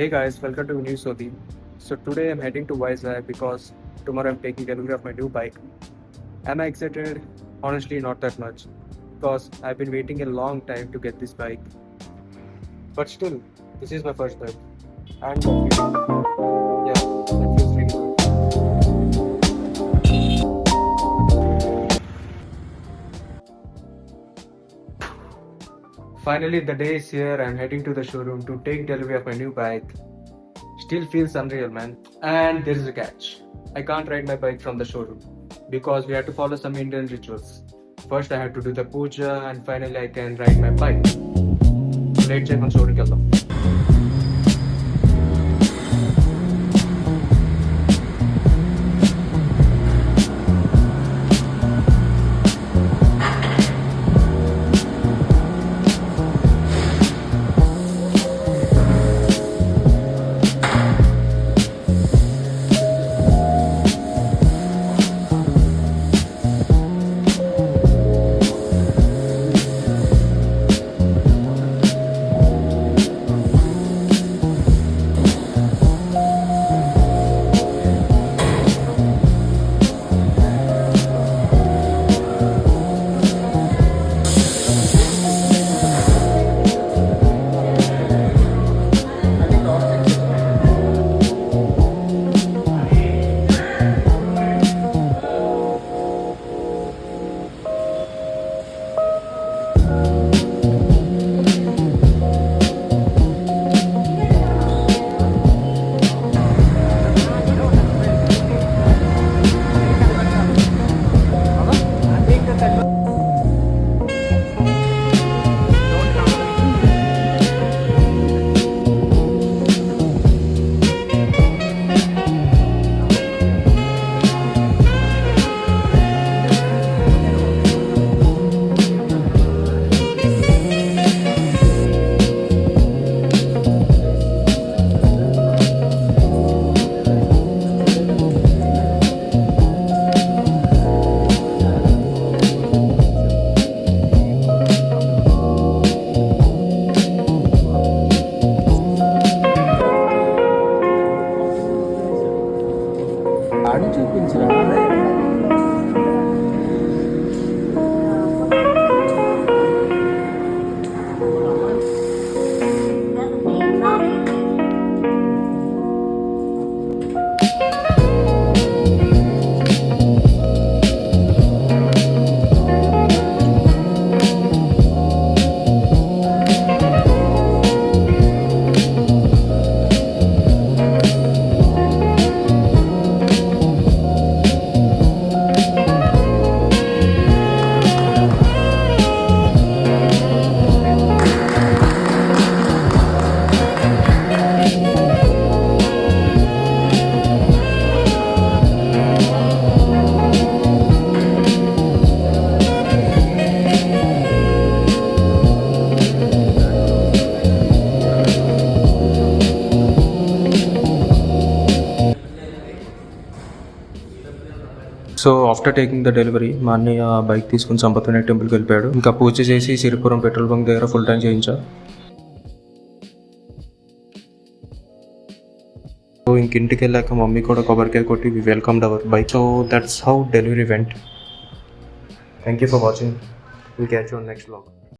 Hey guys, welcome to New Sodi. So today I'm heading to Vizag because tomorrow I'm taking delivery of my new bike. Am I excited? Honestly, not that much because I've been waiting a long time to get this bike. But still, this is my first bike, and that feels really good. Finally, the day is here. I'm heading to the showroom to take delivery of my new bike. Still feels unreal, man. And there is a catch. I can't ride my bike from the showroom because we have to follow some Indian rituals. First, I have to do the puja, and finally, I can ride my bike. Let's check on showroom kello. ఆడు చూపించరా so after taking the delivery మా అన్నయ్య bike తీసుకుని సంపత్ వినాయక్ టెంపుల్కి వెళ్ళిపోయాడు. ఇంకా పూజ చేసి సిరిపురం పెట్రోల్ బంక్ దగ్గర ఫుల్ ట్యాంక్ చేయించా. సో ఇంటికి వెళ్ళాక మమ్మీ కూడా కొబ్బరికాయ కొట్టి we welcomed our bike. So that's how delivery went. Thank you for watching. Will catch you on next vlog.